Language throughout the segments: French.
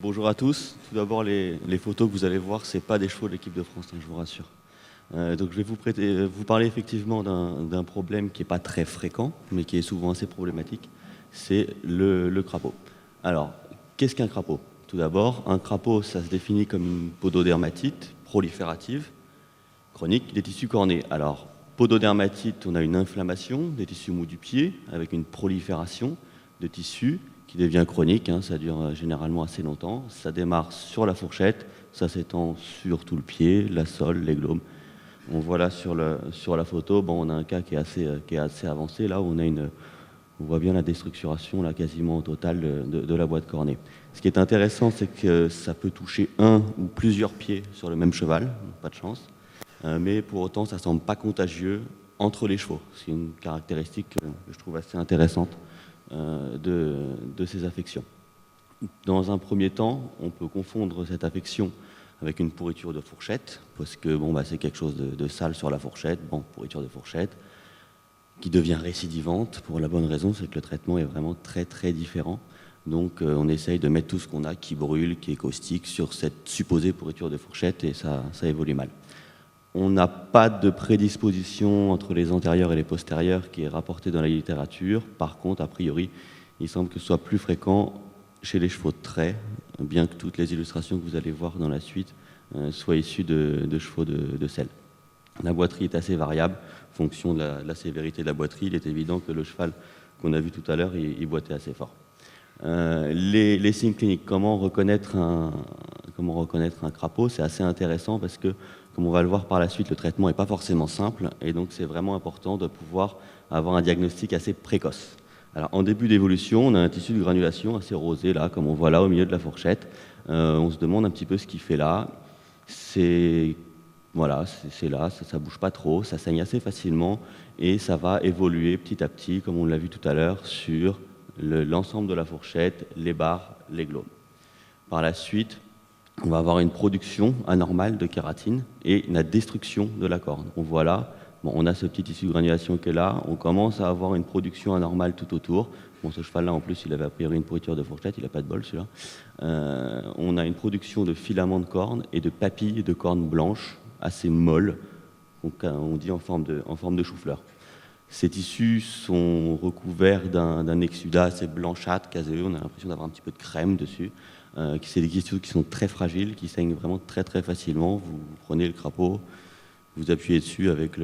Bonjour à tous. Tout d'abord, les photos que vous allez voir, ce n'est pas des chevaux de l'équipe de France, hein, je vous rassure. Donc je vais vous parler effectivement d'un problème qui n'est pas très fréquent, mais qui est souvent assez problématique, c'est le crapaud. Alors, qu'est-ce qu'un crapaud? Tout d'abord, un crapaud, ça se définit comme une pododermatite proliférative chronique des tissus cornés. Alors, pododermatite, on a une inflammation des tissus mous du pied avec une prolifération de tissus qui devient chronique, hein, ça dure généralement assez longtemps. Ça démarre sur la fourchette, ça s'étend sur tout le pied, la sole, les glomes. On voit là sur la photo, bon, on a un cas qui est assez avancé, là où on voit bien la déstructuration là, quasiment totale de la boîte cornée. Ce qui est intéressant, c'est que ça peut toucher un ou plusieurs pieds sur le même cheval, pas de chance, mais pour autant, ça ne semble pas contagieux entre les chevaux. C'est une caractéristique que je trouve assez intéressante de ces affections. Dans un premier temps, on peut confondre cette affection avec une pourriture de fourchette, parce que bon, c'est quelque chose de sale sur la fourchette, bon, pourriture de fourchette, qui devient récidivante pour la bonne raison, c'est que le traitement est vraiment très très différent. Donc on essaye de mettre tout ce qu'on a qui brûle, qui est caustique, sur cette supposée pourriture de fourchette, et ça évolue mal. On n'a pas de prédisposition entre les antérieurs et les postérieurs qui est rapportée dans la littérature. Par contre, a priori, il semble que ce soit plus fréquent chez les chevaux de trait, bien que toutes les illustrations que vous allez voir dans la suite soient issues de chevaux de selle. La boiterie est assez variable, en fonction de la sévérité de la boiterie. Il est évident que le cheval qu'on a vu tout à l'heure, il boitait assez fort. Les signes cliniques, comment reconnaître un crapaud, c'est assez intéressant parce que, comme on va le voir par la suite, le traitement n'est pas forcément simple et donc c'est vraiment important de pouvoir avoir un diagnostic assez précoce. Alors, en début d'évolution, on a un tissu de granulation assez rosé, là, comme on voit là, au milieu de la fourchette. On se demande un petit peu ce qu'il fait là. Voilà, c'est là, ça bouge pas trop, ça saigne assez facilement et ça va évoluer petit à petit, comme on l'a vu tout à l'heure, sur l'ensemble de la fourchette, les barres, les glomes. Par la suite, on va avoir une production anormale de kératine et la destruction de la corne. On voit là, bon, on a ce petit tissu de granulation qui est là, on commence à avoir une production anormale tout autour. Bon, ce cheval-là, en plus, il avait a priori une pourriture de fourchette, il n'a pas de bol, celui-là. On a une production de filaments de corne et de papilles de cornes blanches assez molles, on dit en forme de chou-fleur. Ces tissus sont recouverts d'un exsudat assez blanchâtre, caseux, on a l'impression d'avoir un petit peu de crème dessus. C'est des tissus qui sont très fragiles, qui saignent vraiment très très facilement. Vous prenez le crapaud, vous appuyez dessus avec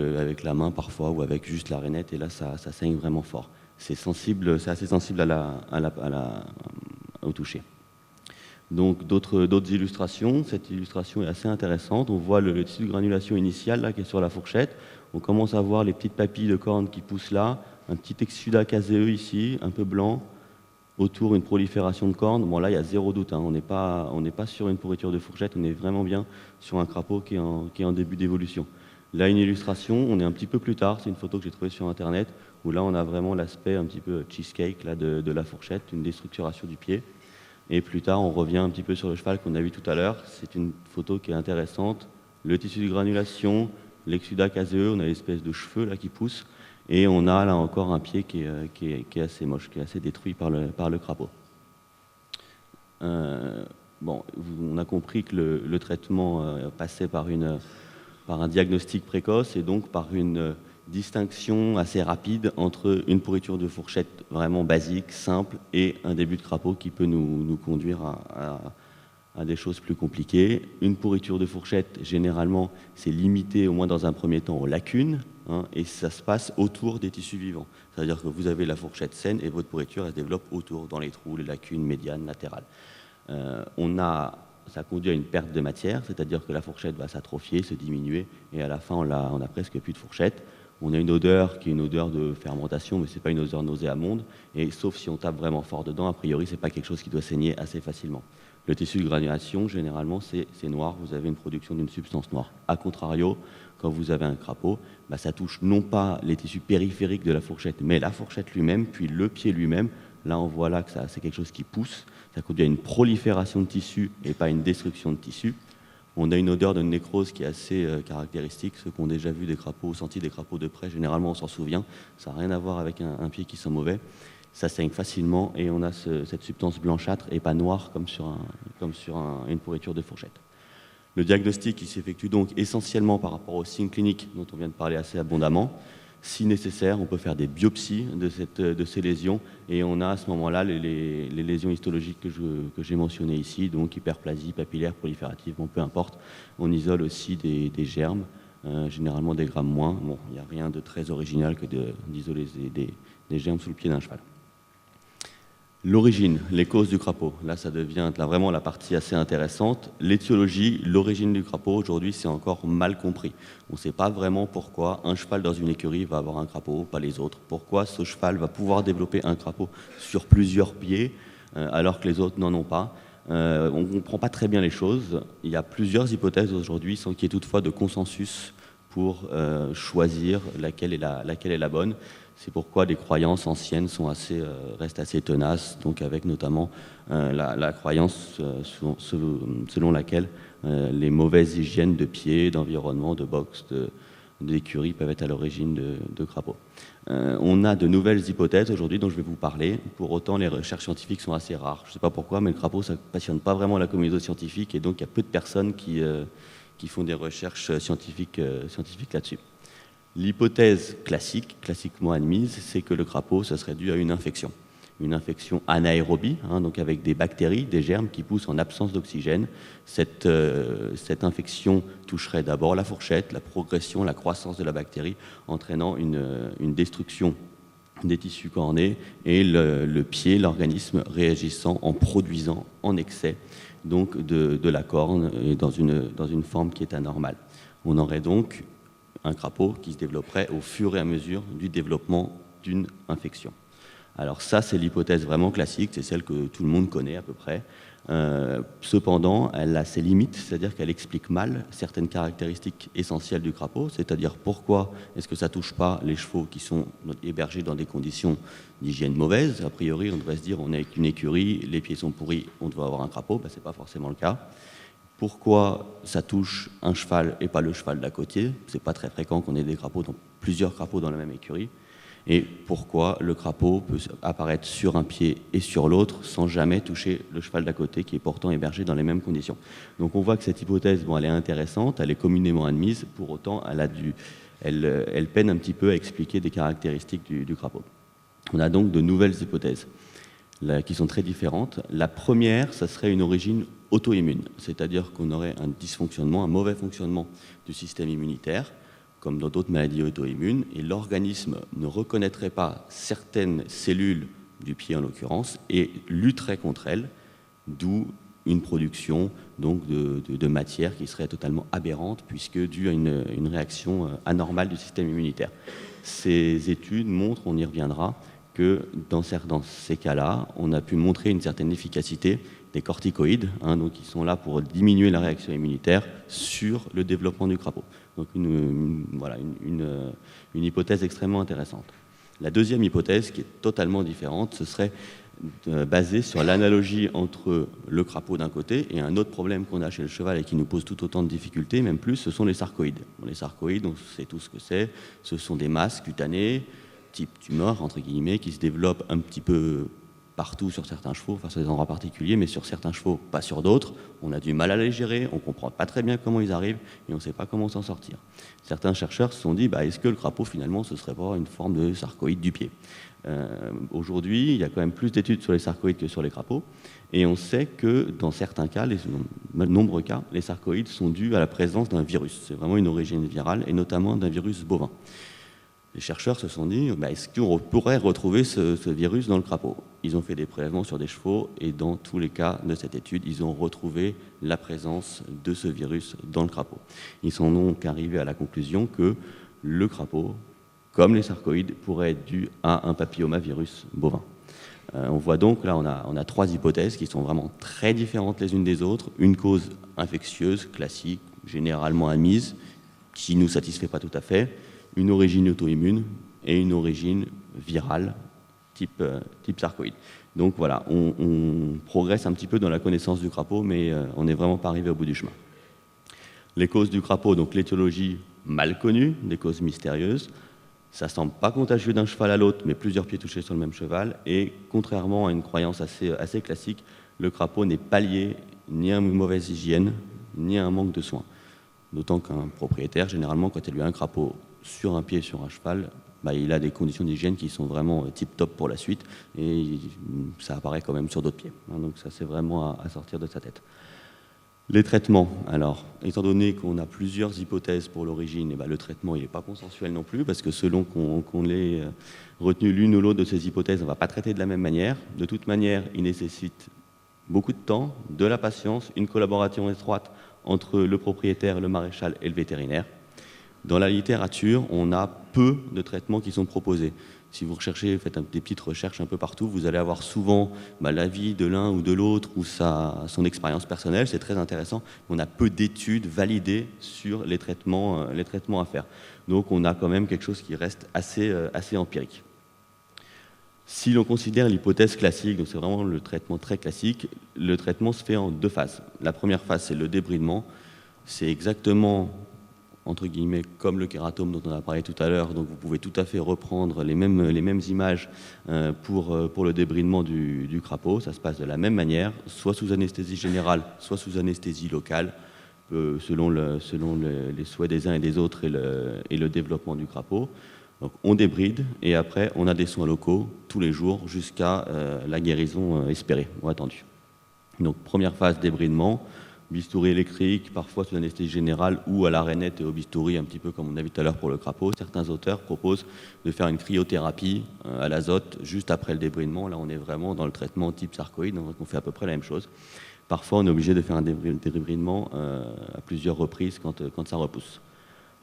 la main parfois ou avec juste la rainette et là ça saigne vraiment fort. C'est assez sensible au toucher. Donc d'autres illustrations, cette illustration est assez intéressante. On voit le tissu de granulation initial là, qui est sur la fourchette. On commence à voir les petites papilles de corne qui poussent là, un petit exsudat caséeux ici, un peu blanc, autour une prolifération de cornes. Bon là il y a zéro doute, hein. On n'est pas sur une pourriture de fourchette, on est vraiment bien sur un crapaud qui est en début d'évolution. Là une illustration, on est un petit peu plus tard, c'est une photo que j'ai trouvée sur internet, où là on a vraiment l'aspect un petit peu cheesecake là, de la fourchette, une déstructuration du pied. Et plus tard, on revient un petit peu sur le cheval qu'on a vu tout à l'heure. C'est une photo qui est intéressante. Le tissu de granulation, l'exsudat caséeux, on a l'espèce de cheveux là qui poussent. Et on a là encore un pied qui est assez moche, qui est assez détruit par le crapaud. Bon, on a compris que le traitement passait par un diagnostic précoce et donc par une distinction assez rapide entre une pourriture de fourchette vraiment basique, simple, et un début de crapaud qui peut nous conduire à des choses plus compliquées. Une pourriture de fourchette, généralement, c'est limité, au moins dans un premier temps, aux lacunes, hein, et ça se passe autour des tissus vivants. C'est-à-dire que vous avez la fourchette saine et votre pourriture, elle se développe autour, dans les trous, les lacunes médianes, latérales. Ça conduit à une perte de matière, c'est-à-dire que la fourchette va s'atrophier, se diminuer, et à la fin, on a presque plus de fourchette. On a une odeur qui est une odeur de fermentation, mais ce n'est pas une odeur nauséabonde, et sauf si on tape vraiment fort dedans, a priori, ce n'est pas quelque chose qui doit saigner assez facilement. Le tissu de granulation, généralement, c'est noir, vous avez une production d'une substance noire. A contrario, quand vous avez un crapaud, ça touche non pas les tissus périphériques de la fourchette, mais la fourchette lui-même, puis le pied lui-même. Là, on voit là que c'est quelque chose qui pousse, ça conduit à une prolifération de tissus et pas une destruction de tissus. On a une odeur de nécrose qui est assez caractéristique. Ceux qui ont déjà vu des crapauds, senti des crapauds de près, généralement on s'en souvient. Ça n'a rien à voir avec un pied qui sent mauvais. ça saigne facilement et on a cette substance blanchâtre et pas noire comme sur une pourriture de fourchette. Le diagnostic qui s'effectue donc essentiellement par rapport aux signes cliniques dont on vient de parler assez abondamment. Si nécessaire, on peut faire des biopsies de ces lésions et on a à ce moment-là les lésions histologiques que j'ai mentionnées ici, donc hyperplasie, papillaire, proliférative, bon, peu importe. On isole aussi des germes, généralement des grammes moins. Bon, il n'y a rien de très original que d'isoler des germes sous le pied d'un cheval. L'origine, les causes du crapaud, là ça devient vraiment la partie assez intéressante. L'étiologie, l'origine du crapaud, aujourd'hui c'est encore mal compris. On ne sait pas vraiment pourquoi un cheval dans une écurie va avoir un crapaud, pas les autres. Pourquoi ce cheval va pouvoir développer un crapaud sur plusieurs pieds alors que les autres n'en ont pas. On ne comprend pas très bien les choses. Il y a plusieurs hypothèses aujourd'hui sans qu'il y ait toutefois de consensus pour choisir laquelle est la bonne. C'est pourquoi les croyances anciennes restent assez tenaces, donc avec notamment la croyance selon laquelle les mauvaises hygiènes de pieds, d'environnement, de boxe, d'écurie peuvent être à l'origine de crapauds. On a de nouvelles hypothèses aujourd'hui dont je vais vous parler. Pour autant, les recherches scientifiques sont assez rares. Je ne sais pas pourquoi, mais le crapaud, ça ne passionne pas vraiment la communauté scientifique et donc il y a peu de personnes qui font des recherches scientifiques là-dessus. L'hypothèse classiquement admise, c'est que le crapaud, ça serait dû à une infection anaérobie, donc avec des bactéries, des germes qui poussent en absence d'oxygène. Cette infection toucherait d'abord la fourchette, la progression, la croissance de la bactérie, entraînant une destruction des tissus cornés et le pied, l'organisme réagissant en produisant en excès donc de la corne et dans une forme qui est anormale. On aurait donc un crapaud qui se développerait au fur et à mesure du développement d'une infection. Alors ça, c'est l'hypothèse vraiment classique, c'est celle que tout le monde connaît à peu près. Cependant, elle a ses limites, c'est-à-dire qu'elle explique mal certaines caractéristiques essentielles du crapaud, c'est-à-dire pourquoi est-ce que ça ne touche pas les chevaux qui sont hébergés dans des conditions d'hygiène mauvaises. A priori, on devrait se dire, on est avec une écurie, les pieds sont pourris, on doit avoir un crapaud, ce n'est pas forcément le cas. Pourquoi ça touche un cheval et pas le cheval d'à côté? C'est pas très fréquent qu'on ait plusieurs crapauds dans la même écurie. Et pourquoi le crapaud peut apparaître sur un pied et sur l'autre sans jamais toucher le cheval d'à côté qui est pourtant hébergé dans les mêmes conditions. Donc on voit que cette hypothèse, elle est intéressante, elle est communément admise, pour autant elle peine un petit peu à expliquer des caractéristiques du crapaud. On a donc de nouvelles hypothèses qui sont très différentes. La première, ça serait une origine auto-immune, c'est-à-dire qu'on aurait un dysfonctionnement, un mauvais fonctionnement du système immunitaire, comme dans d'autres maladies auto-immunes, et l'organisme ne reconnaîtrait pas certaines cellules du pied en l'occurrence et lutterait contre elles, d'où une production donc de matière qui serait totalement aberrante puisque due à une réaction anormale du système immunitaire. Ces études montrent, on y reviendra, que dans ces cas-là, on a pu montrer une certaine efficacité des corticoïdes, donc qui sont là pour diminuer la réaction immunitaire sur le développement du crapaud. Donc une hypothèse extrêmement intéressante. La deuxième hypothèse, qui est totalement différente, ce serait basée sur l'analogie entre le crapaud d'un côté et un autre problème qu'on a chez le cheval et qui nous pose tout autant de difficultés, même plus, ce sont les sarcoïdes. Les sarcoïdes, on sait tout ce que c'est, ce sont des masses cutanées, type tumeur, entre guillemets, qui se développent un petit peu partout sur certains chevaux, enfin sur des endroits particuliers, mais sur certains chevaux, pas sur d'autres. On a du mal à les gérer, on ne comprend pas très bien comment ils arrivent et on ne sait pas comment s'en sortir. Certains chercheurs se sont dit, est-ce que le crapaud, finalement, ce serait pas une forme de sarcoïde du pied? Aujourd'hui, il y a quand même plus d'études sur les sarcoïdes que sur les crapauds, et on sait que dans certains cas, nombreux cas, les sarcoïdes sont dus à la présence d'un virus. C'est vraiment une origine virale, et notamment d'un virus bovin. Les chercheurs se sont dit, est-ce qu'on pourrait retrouver ce virus dans le crapaud? Ils ont fait des prélèvements sur des chevaux et dans tous les cas de cette étude, ils ont retrouvé la présence de ce virus dans le crapaud. Ils sont donc arrivés à la conclusion que le crapaud, comme les sarcoïdes, pourrait être dû à un papillomavirus bovin. On voit donc, là, on a trois hypothèses qui sont vraiment très différentes les unes des autres. Une cause infectieuse, classique, généralement admise, qui ne nous satisfait pas tout à fait. Une origine auto-immune et une origine virale type sarcoïde. Donc voilà, on progresse un petit peu dans la connaissance du crapaud, mais on n'est vraiment pas arrivé au bout du chemin. Les causes du crapaud, donc l'étiologie mal connue, des causes mystérieuses. Ça semble pas contagieux d'un cheval à l'autre, mais plusieurs pieds touchés sur le même cheval. Et contrairement à une croyance assez classique, le crapaud n'est pas lié ni à une mauvaise hygiène, ni à un manque de soins. D'autant qu'un propriétaire, généralement, quand il lui a un crapaud sur un pied, sur un cheval, il a des conditions d'hygiène qui sont vraiment tip-top pour la suite, et ça apparaît quand même sur d'autres pieds. Donc ça, c'est vraiment à sortir de sa tête. Les traitements, alors, étant donné qu'on a plusieurs hypothèses pour l'origine, le traitement n'est pas consensuel non plus, parce que selon qu'on ait retenu l'une ou l'autre de ces hypothèses, on ne va pas traiter de la même manière. De toute manière, il nécessite beaucoup de temps, de la patience, une collaboration étroite entre le propriétaire, le maréchal et le vétérinaire. Dans la littérature, on a peu de traitements qui sont proposés. Si vous recherchez, faites des petites recherches un peu partout, vous allez avoir souvent l'avis de l'un ou de l'autre ou son expérience personnelle, c'est très intéressant. On a peu d'études validées sur les traitements à faire. Donc on a quand même quelque chose qui reste assez empirique. Si l'on considère l'hypothèse classique, donc c'est vraiment le traitement très classique, le traitement se fait en 2 phases. La première phase, c'est le débridement. C'est exactement, entre guillemets, comme le kératome dont on a parlé tout à l'heure, donc vous pouvez tout à fait reprendre les mêmes images pour le débridement du crapaud. Ça se passe de la même manière, soit sous anesthésie générale, soit sous anesthésie locale, selon les souhaits des uns et des autres et le développement du crapaud. Donc on débride et après on a des soins locaux tous les jours jusqu'à la guérison espérée ou attendue. Donc première phase, débridement, bistouri électrique, parfois sous anesthésie générale ou à la rainette et au bistouri, un petit peu comme on a vu tout à l'heure pour le crapaud. Certains auteurs proposent de faire une cryothérapie à l'azote juste après le débridement. Là on est vraiment dans le traitement type sarcoïde, donc on fait à peu près la même chose. Parfois on est obligé de faire un débridement à plusieurs reprises quand ça repousse.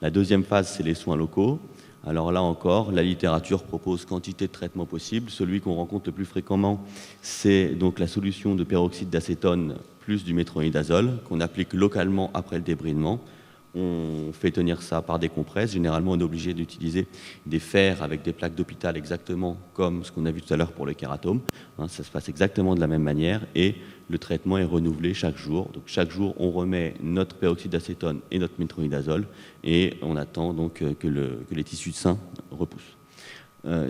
La deuxième phase, c'est les soins locaux. Alors là encore, la littérature propose quantité de traitements possibles. Celui qu'on rencontre le plus fréquemment, c'est donc la solution de peroxyde d'acétone plus du métronidazole qu'on applique localement après le débridement. On fait tenir ça par des compresses. Généralement, on est obligé d'utiliser des fers avec des plaques d'hôpital exactement comme ce qu'on a vu tout à l'heure pour le kératome. Ça se passe exactement de la même manière et le traitement est renouvelé chaque jour. Donc chaque jour, on remet notre peroxyde d'acétone et notre métronidazole et on attend donc que les tissus sains repoussent.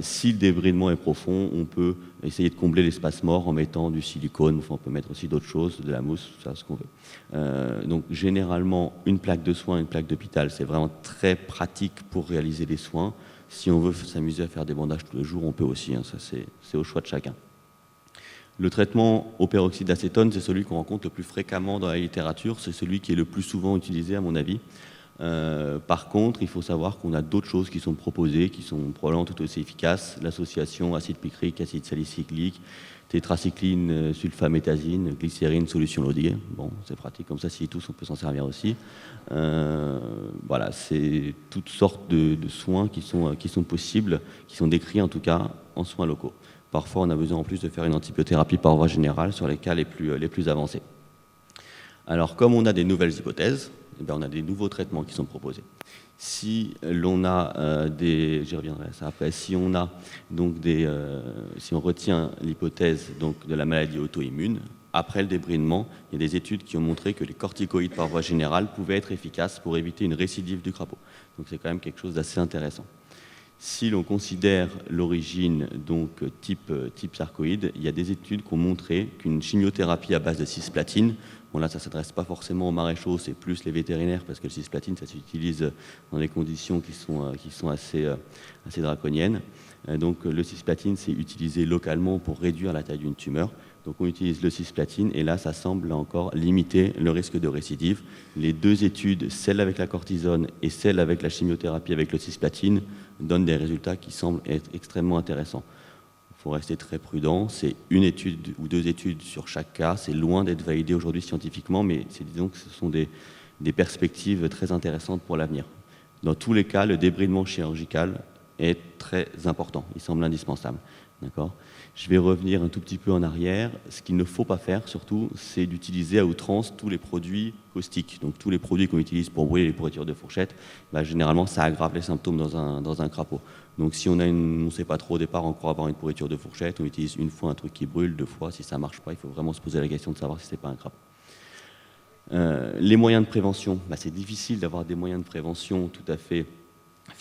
Si le débridement est profond, on peut essayer de combler l'espace mort en mettant du silicone, enfin, on peut mettre aussi d'autres choses, de la mousse, ça, ce qu'on veut. Donc généralement, une plaque de soins, une plaque d'hôpital, c'est vraiment très pratique pour réaliser les soins. Si on veut s'amuser à faire des bandages tous les jours, on peut aussi, ça c'est au choix de chacun. Le traitement au peroxyde d'acétone, c'est celui qu'on rencontre le plus fréquemment dans la littérature, c'est celui qui est le plus souvent utilisé à mon avis. Par contre, il faut savoir qu'on a d'autres choses qui sont proposées, qui sont probablement tout aussi efficaces. L'association acide picrique, acide salicylique, tétracycline, sulfaméthazine, glycérine, solution Laudier. Bon, c'est pratique, comme ça, si tous, on peut s'en servir aussi. Voilà, c'est toutes sortes de soins qui sont possibles, qui sont décrits en tout cas en soins locaux. Parfois, on a besoin en plus de faire une antibiothérapie par voie générale sur les cas les plus avancés. Alors, comme on a des nouvelles hypothèses, on a des nouveaux traitements qui sont proposés. Si l'on a j'y reviendrai à ça après, si on retient l'hypothèse donc de la maladie auto-immune, après le débridement, il y a des études qui ont montré que les corticoïdes par voie générale pouvaient être efficaces pour éviter une récidive du crapaud. Donc c'est quand même quelque chose d'assez intéressant. Si l'on considère l'origine donc type sarcoïde, il y a des études qui ont montré qu'une chimiothérapie à base de cisplatine, bon là ça ne s'adresse pas forcément aux maréchaux, c'est plus les vétérinaires parce que le cisplatine ça s'utilise dans des conditions qui sont assez draconiennes. Donc le cisplatine c'est utilisé localement pour réduire la taille d'une tumeur. Donc on utilise le cisplatine et là ça semble là encore limiter le risque de récidive. Les deux études, celle avec la cortisone et celle avec la chimiothérapie avec le cisplatine, donnent des résultats qui semblent être extrêmement intéressants. Il faut rester très prudent, c'est une étude ou deux études sur chaque cas, c'est loin d'être validé aujourd'hui scientifiquement, mais disons que ce sont des perspectives très intéressantes pour l'avenir. Dans tous les cas, le débridement chirurgical est très important, il semble indispensable. D'accord ? Je vais revenir un tout petit peu en arrière. Ce qu'il ne faut pas faire, surtout, c'est d'utiliser à outrance tous les produits caustiques. Donc tous les produits qu'on utilise pour brûler les pourritures de fourchette, généralement, ça aggrave les symptômes dans un crapaud. Donc si on ne sait pas trop au départ encore avoir une pourriture de fourchette, on utilise une fois un truc qui brûle, deux fois, si ça ne marche pas, il faut vraiment se poser la question de savoir si ce n'est pas un crapaud. Les moyens de prévention, c'est difficile d'avoir des moyens de prévention tout à fait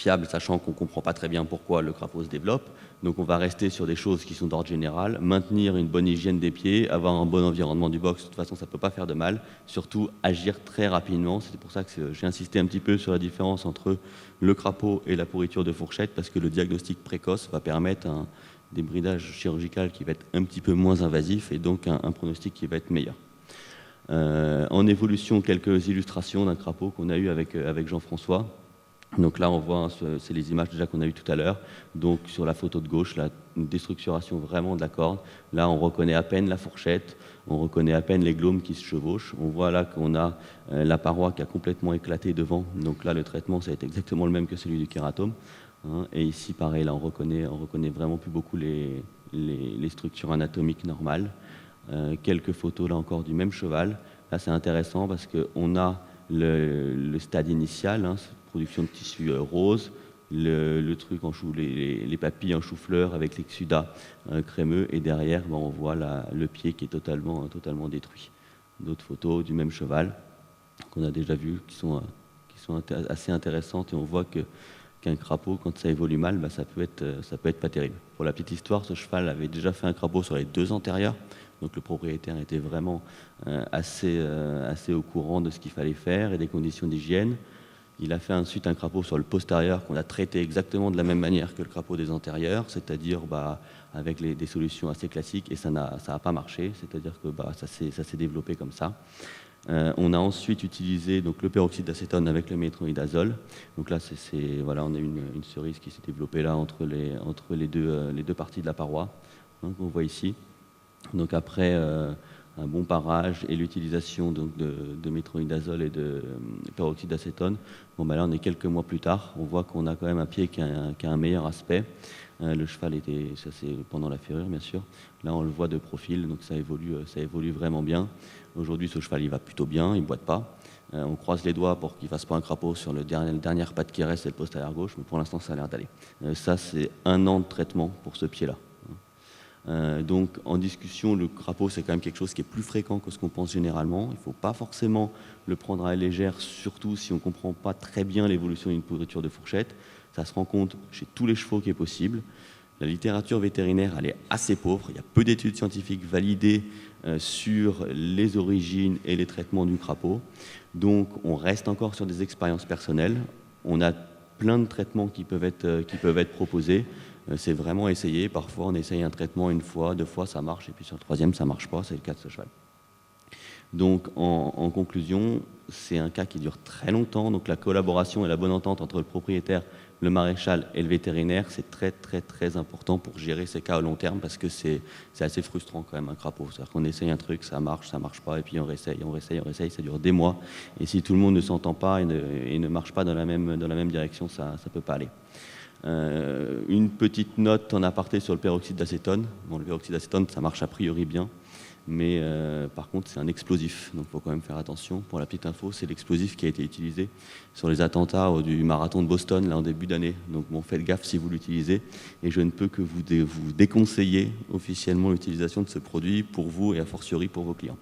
fiable, sachant qu'on ne comprend pas très bien pourquoi le crapaud se développe. Donc on va rester sur des choses qui sont d'ordre général, maintenir une bonne hygiène des pieds, avoir un bon environnement du box, de toute façon ça ne peut pas faire de mal, surtout agir très rapidement. C'est pour ça que j'ai insisté un petit peu sur la différence entre le crapaud et la pourriture de fourchette, parce que le diagnostic précoce va permettre un débridage chirurgical qui va être un petit peu moins invasif et donc un pronostic qui va être meilleur. En évolution, quelques illustrations d'un crapaud qu'on a eu avec Jean-François. Donc là, on voit, c'est les images déjà qu'on a eues tout à l'heure. Donc sur la photo de gauche, là, une déstructuration vraiment de la corde. Là, on reconnaît à peine la fourchette, on reconnaît à peine les glomes qui se chevauchent. On voit là qu'on a la paroi qui a complètement éclaté devant. Donc là, le traitement, ça va être exactement le même que celui du kératome. Hein. Et ici, pareil, là, on reconnaît vraiment plus beaucoup les structures anatomiques normales. Quelques photos, là encore, du même cheval. Là, c'est intéressant parce qu'on a le stade initial, hein, production de tissu rose, le truc en chou, les papilles en chou-fleur avec l'exudat crémeux, et derrière, on voit le pied qui est totalement détruit. D'autres photos du même cheval qu'on a déjà vues, qui sont assez intéressantes, et on voit qu'un crapaud, quand ça évolue mal, ça peut être pas terrible. Pour la petite histoire, ce cheval avait déjà fait un crapaud sur les 2 antérieurs, donc le propriétaire était vraiment assez au courant de ce qu'il fallait faire et des conditions d'hygiène. Il a fait ensuite un crapaud sur le postérieur qu'on a traité exactement de la même manière que le crapaud des antérieurs, c'est-à-dire avec des solutions assez classiques, et ça n'a pas marché, c'est-à-dire que ça s'est développé comme ça. On a ensuite utilisé donc, le peroxyde d'acétone avec le métronidazole. Donc là, voilà, on a une cerise qui s'est développée là entre les deux parties de la paroi, hein, qu'on voit ici. Donc après un bon parage et l'utilisation de métronidazole et de peroxyde d'acétone, là on est quelques mois plus tard, on voit qu'on a quand même un pied qui a un meilleur aspect. Le cheval ça c'est pendant la ferrure bien sûr, là on le voit de profil, donc ça évolue vraiment bien. Aujourd'hui ce cheval il va plutôt bien, il ne boite pas. On croise les doigts pour qu'il ne fasse pas un crapaud sur le dernier patte qui reste, c'est le postérieur gauche, mais pour l'instant ça a l'air d'aller. Ça c'est 1 an de traitement pour ce pied-là. Donc en discussion, le crapaud c'est quand même quelque chose qui est plus fréquent que ce qu'on pense généralement. Il ne faut pas forcément le prendre à la légère, surtout si on ne comprend pas très bien l'évolution d'une pourriture de fourchette. Ça se rencontre chez tous les chevaux qui est possible. La littérature vétérinaire, elle est assez pauvre. Il y a peu d'études scientifiques validées sur les origines et les traitements du crapaud. Donc on reste encore sur des expériences personnelles. On a plein de traitements qui peuvent être proposés. C'est vraiment essayer. Parfois, on essaye un traitement 1 fois, 2 fois, ça marche, et puis sur le 3e, ça ne marche pas. C'est le cas de ce cheval. Donc, en conclusion, c'est un cas qui dure très longtemps. Donc, la collaboration et la bonne entente entre le propriétaire, le maréchal et le vétérinaire, c'est très, très, très important pour gérer ces cas à long terme, parce que c'est assez frustrant quand même, un crapaud. C'est-à-dire qu'on essaye un truc, ça marche pas, et puis on réessaye, ça dure des mois. Et si tout le monde ne s'entend pas et ne marche pas dans la même direction, ça ne peut pas aller. Une petite note en aparté sur le peroxyde d'acétone. Bon, le peroxyde d'acétone, ça marche a priori bien, mais par contre, c'est un explosif, donc il faut quand même faire attention. Pour la petite info, c'est l'explosif qui a été utilisé sur les attentats du marathon de Boston, là, en début d'année. Donc bon, faites gaffe si vous l'utilisez, et je ne peux que vous déconseiller officiellement l'utilisation de ce produit pour vous et a fortiori pour vos clients.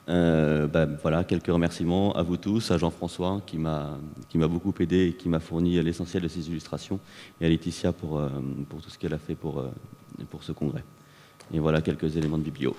Voilà, quelques remerciements à vous tous, à Jean-François qui m'a beaucoup aidé et qui m'a fourni l'essentiel de ces illustrations, et à Laetitia pour tout ce qu'elle a fait pour ce congrès. Et voilà quelques éléments de biblio.